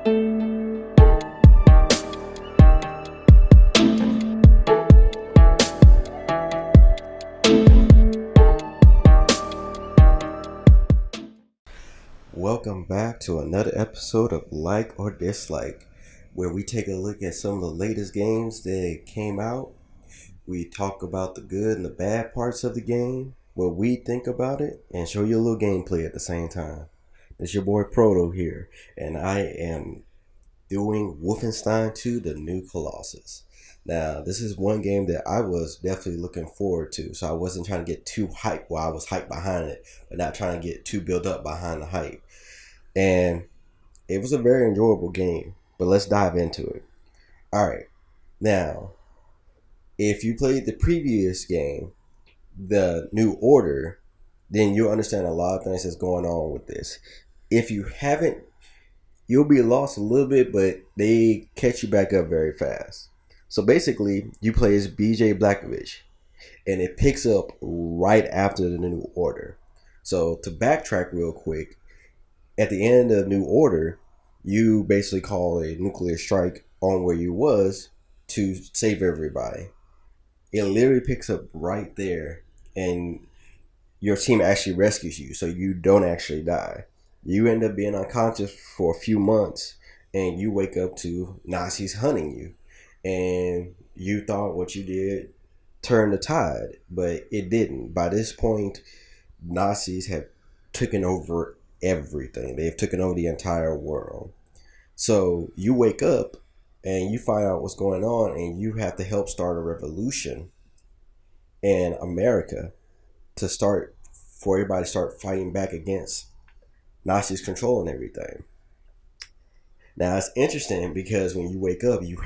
Welcome back to another episode of Like or Dislike, where we take a look at some of the latest games that came out. We talk about the good and the bad parts of the game, what we think about it, and show you a little gameplay at the same time. It's your boy Proto here, and I am doing Wolfenstein 2, the new Colossus. Now, this is one game that I was definitely looking forward to, so I wasn't trying to get too hyped. Well, I was hyped behind it, but not trying to get too built up behind the hype. And it was a very enjoyable game, but let's dive into it. Alright, now, if you played the previous game, the New Order, then you'll understand a lot of things that's going on with this. If you haven't, you'll be lost a little bit, but they catch you back up very fast. So basically, you play as BJ Blazkowicz, and it picks up right after the New Order. So to backtrack real quick, at the end of New Order, you basically call a nuclear strike on where you was to save everybody. It literally picks up right there, and your team actually rescues you, so you don't actually die. You end up being unconscious for a few months, and you wake up to Nazis hunting you. And you thought what you did turned the tide, but it didn't. By this point, Nazis have taken over everything. They've taken over the entire world. So you wake up and you find out what's going on, and you have to help start a revolution in America for everybody to start fighting back against Nazis controlling everything. Now it's interesting because when you wake up, you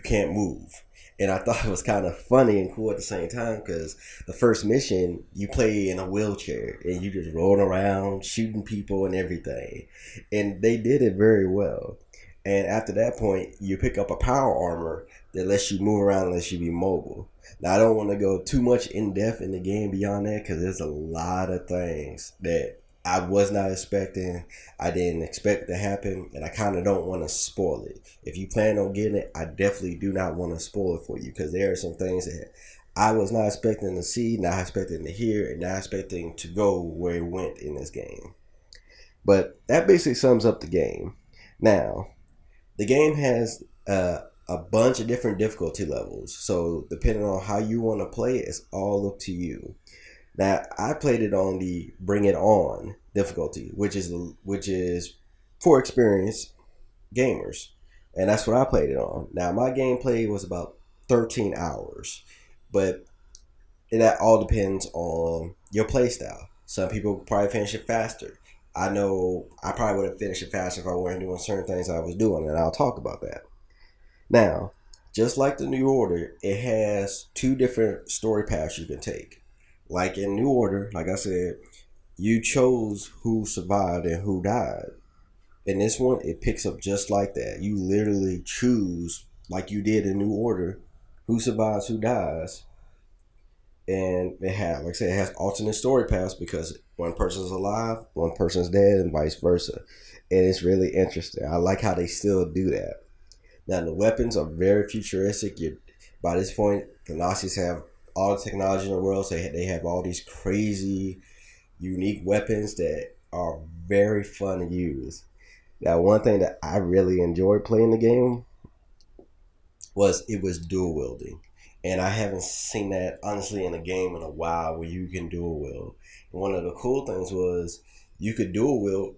can't move. And I thought it was kind of funny and cool at the same time, because the first mission, you play in a wheelchair and you just rolling around, shooting people and everything. And they did it very well. And after that point, you pick up a power armor that lets you move around and lets you be mobile. Now, I don't want to go too much in depth in the game beyond that, because there's a lot of things that I was not expecting. I didn't expect to happen, and I kind of don't want to spoil it. If you plan on getting it, I definitely do not want to spoil it for you, because there are some things that I was not expecting to see, not expecting to hear, and not expecting to go where it went in this game. But that basically sums up the game. Now, the game has a bunch of different difficulty levels, so depending on how you want to play it, it's all up to you. Now, I played it on the Bring It On difficulty, which is for experienced gamers, and that's what I played it on. Now, my gameplay was about 13 hours, but that all depends on your play style. Some people probably finish it faster. I know I probably would have finished it faster if I weren't doing certain things I was doing, and I'll talk about that. Now, just like the New Order, it has two different story paths you can take. Like in New Order, like I said, you chose who survived and who died. In this one, it picks up just like that. You literally choose, like you did in New Order, who survives, who dies. And it has alternate story paths, because one person's alive, one person's dead, and vice versa. And it's really interesting. I like how they still do that. Now, the weapons are very futuristic. By this point, the Nazis have all the technology in the world, so they have all these crazy, unique weapons that are very fun to use. Now, one thing that I really enjoyed playing the game was dual wielding. And I haven't seen that, honestly, in a game in a while where you can dual wield. And one of the cool things was you could dual wield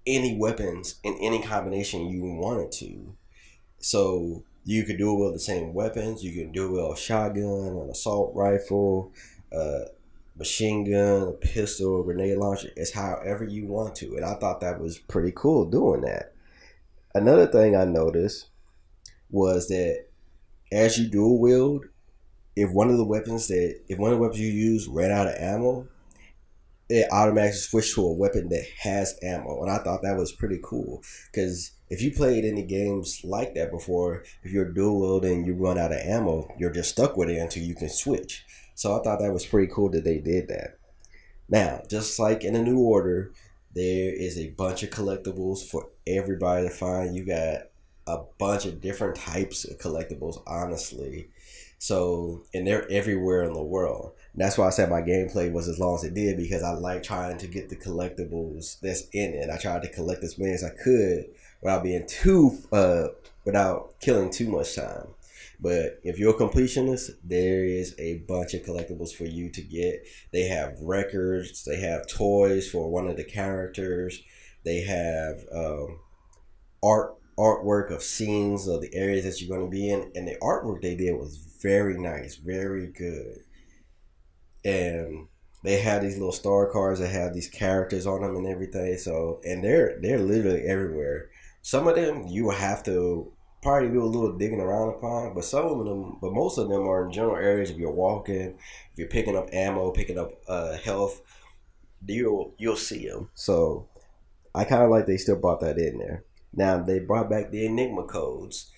any weapons in any combination you wanted to. So you could dual wield the same weapons. You can dual wield a shotgun, an assault rifle, a machine gun, a pistol, a grenade launcher. It's however you want to. And I thought that was pretty cool doing that. Another thing I noticed was that as you dual wield, if one of the weapons you use ran out of ammo, it automatically switched to a weapon that has ammo. And I thought that was pretty cool, because if you played any games like that before, if you're dual wielding and you run out of ammo, you're just stuck with it until you can switch. So I thought that was pretty cool that they did that. Now, just like in a New Order, There is a bunch of collectibles for everybody to find. You got a bunch of different types of collectibles, honestly. So, and they're everywhere in the world. And that's why I said my gameplay was as long as it did, because I like trying to get the collectibles that's in it. I tried to collect as many as I could without being without killing too much time. But if you're a completionist, there is a bunch of collectibles for you to get. They have records, they have toys for one of the characters, they have artwork of scenes of the areas that you're going to be in, and the artwork they did was very nice, very good. And they have these little star cards that have these characters on them and everything. So, and they're literally everywhere. Some of them you will have to probably do a little digging around upon, but some of them, but most of them are in general areas. If you're walking, if you're picking up ammo, picking up health, you'll see them. So I kind of like they still brought that in there. Now they brought back the Enigma codes,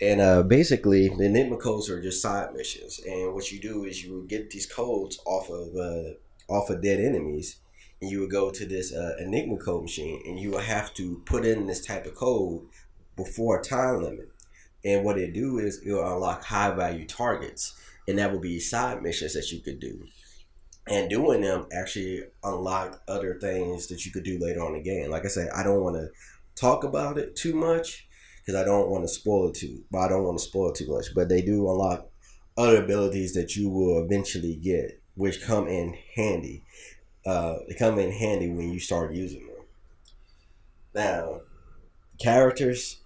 and basically the Enigma codes are just side missions. And what you do is you would get these codes off of dead enemies, and you would go to this Enigma code machine, and you would have to put in this type of code before a time limit. And what it do is it'll unlock high value targets, and that would be side missions that you could do. And doing them actually unlock other things that you could do later on in the game. Like I said, I don't want to talk about it too much because I don't want to spoil it too. But I don't want to spoil it too much. But they do unlock other abilities that you will eventually get, which come in handy. They come in handy when you start using them. Now, characters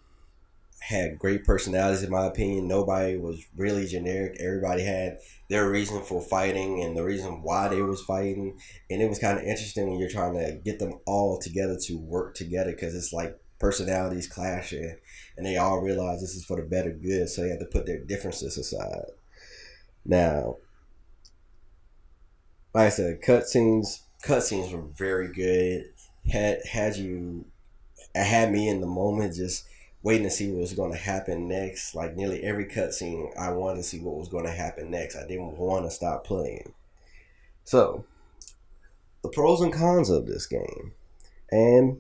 had great personalities in my opinion. Nobody was really generic. Everybody had their reason for fighting and the reason why they was fighting, and it was kind of interesting when you're trying to get them all together to work together, because it's like personalities clashing and they all realize this is for the better good, so they have to put their differences aside. Now, like I said, cutscenes were very good. Had me in the moment, just waiting to see what was going to happen next. Like nearly every cutscene, I wanted to see what was going to happen next. I didn't want to stop playing. So, the pros and cons of this game, and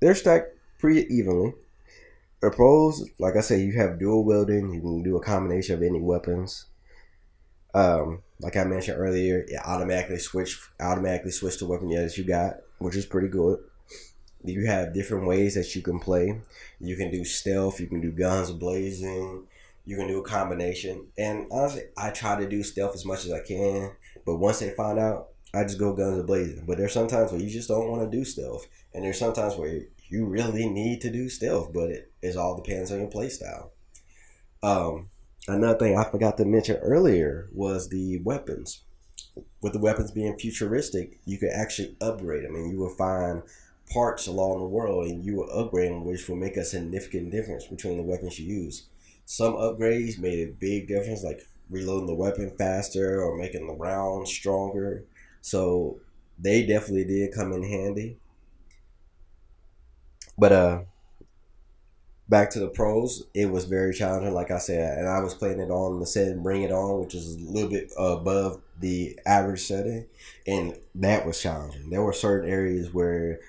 they're stacked pretty evenly. The pros, like I said, you have dual wielding. You can do a combination of any weapons. Like I mentioned earlier, it automatically switch the weapon that you got, which is pretty good. You have different ways that you can play. You can do stealth, you can do guns blazing, you can do a combination. And honestly, I try to do stealth as much as I can, but once they find out, I just go guns blazing. But there's sometimes where you just don't want to do stealth, and there's sometimes where you really need to do stealth, but it all depends on your playstyle. Another thing I forgot to mention earlier was the weapons. With the weapons being futuristic, you could actually upgrade them, and you will find parts along the world, and you will upgrade them, which will make a significant difference between the weapons you use. Some upgrades made a big difference, like reloading the weapon faster or making the round stronger. So they definitely did come in handy. But back to the pros, it was very challenging, like I said, and I was playing it on the setting Bring It On, which is a little bit above the average setting, and that was challenging. There were certain areas where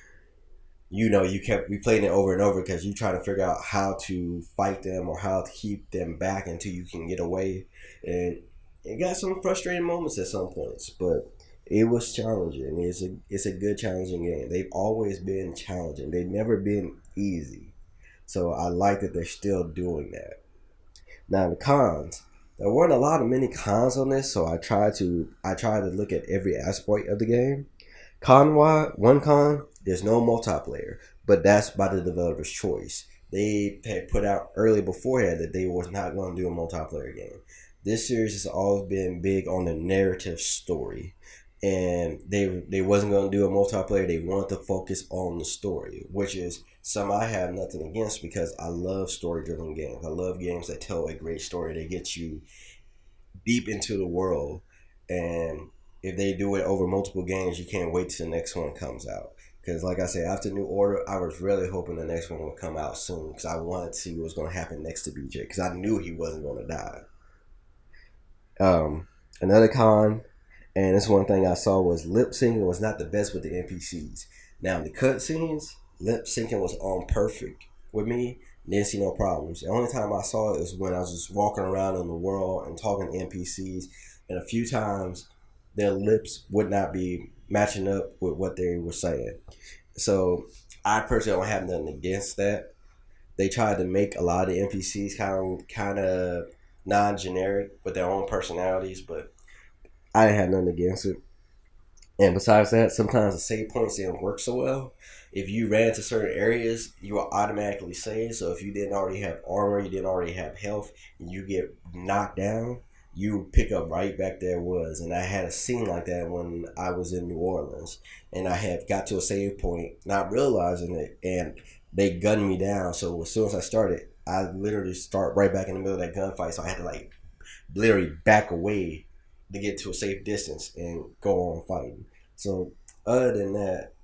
we played it over and over because you try to figure out how to fight them or how to keep them back until you can get away, and it got some frustrating moments at some points, but it was challenging. It's a good challenging game. They've always been challenging. They've never been easy. So I like that they're still doing that. Now the cons. There weren't a lot of many cons on this, so I tried to look at every aspect of the game. One con, there's no multiplayer, but that's by the developer's choice. They had put out early beforehand that they was not going to do a multiplayer game. This series has always been big on the narrative story, and they wasn't going to do a multiplayer. They wanted to focus on the story, which is some I have nothing against, because I love story-driven games. I love games that tell a great story. They get you deep into the world, and if they do it over multiple games, you can't wait till the next one comes out. Because like I said, after New Order, I was really hoping the next one would come out soon, because I wanted to see what was going to happen next to BJ, because I knew he wasn't going to die. Another con, and this one thing I saw, was lip syncing was not the best with the NPCs. Now the cutscenes, lip syncing was on perfect with me. Didn't see no problems. The only time I saw it is when I was just walking around in the world and talking to NPCs, and a few times their lips would not be matching up with what they were saying. So I personally don't have nothing against that. They tried to make a lot of NPCs kind of non-generic with their own personalities, but I didn't have nothing against it. And besides that, sometimes the save points didn't work so well. If you ran to certain areas, you will automatically save. So if you didn't already have armor, you didn't already have health, and you get knocked down, you pick up right back there it was. And I had a scene like that when I was in New Orleans, and I had got to a save point, not realizing it, and they gunned me down. So as soon as I started, I literally start right back in the middle of that gunfight. So I had to like literally back away to get to a safe distance and go on fighting. So other than that,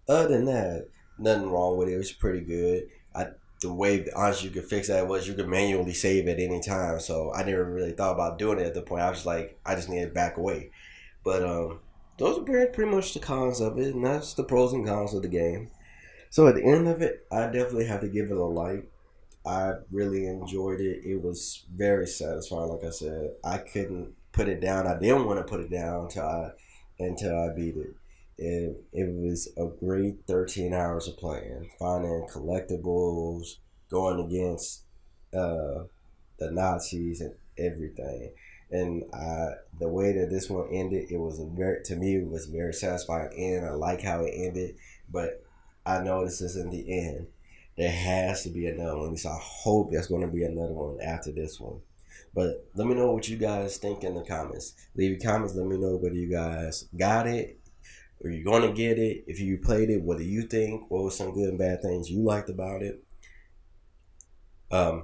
other than that, nothing wrong with it. It was pretty good. The way honestly you could fix that was you could manually save at any time. So I never really thought about doing it at the point. I was like, I just needed to back away. But those are pretty much the cons of it, and that's the pros and cons of the game. So at the end of it, I definitely have to give it a like. I really enjoyed it. It was very satisfying. Like I said, I couldn't put it down. I didn't want to put it down until I beat it. It was a great 13 hours of playing, finding collectibles, going against uh, the Nazis and everything. And the way that this one ended, it was a very to me it was a very satisfying end. I like how it ended, but I know this isn't the end. There has to be another one. At least I hope there's going to be another one after this one. But let me know what you guys think in the comments. Leave your comments. Let me know whether you guys got it or you're going to get it. If you played it, what do you think? What were some good and bad things you liked about it?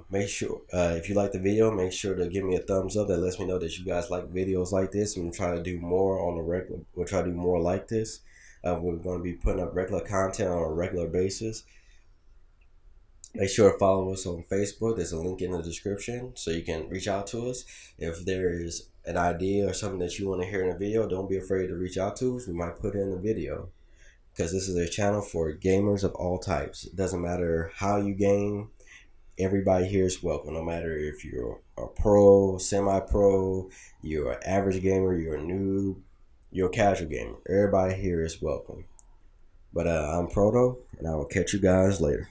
Make sure if you like the video, make sure to give me a thumbs up. That lets me know that you guys like videos like this, and we'll try to do more on the regular. We'll try to do more like this. We're going to be putting up regular content on a regular basis. Make sure to follow us on Facebook. There's a link in the description so you can reach out to us. If there is an idea or something that you want to hear in a video, don't be afraid to reach out to us. We might put it in the video because this is a channel for gamers of all types. It doesn't matter how you game. Everybody here is welcome. No matter if you're a pro, semi-pro, you're an average gamer, you're a noob, you're a casual gamer. Everybody here is welcome. But I'm Proto, and I will catch you guys later.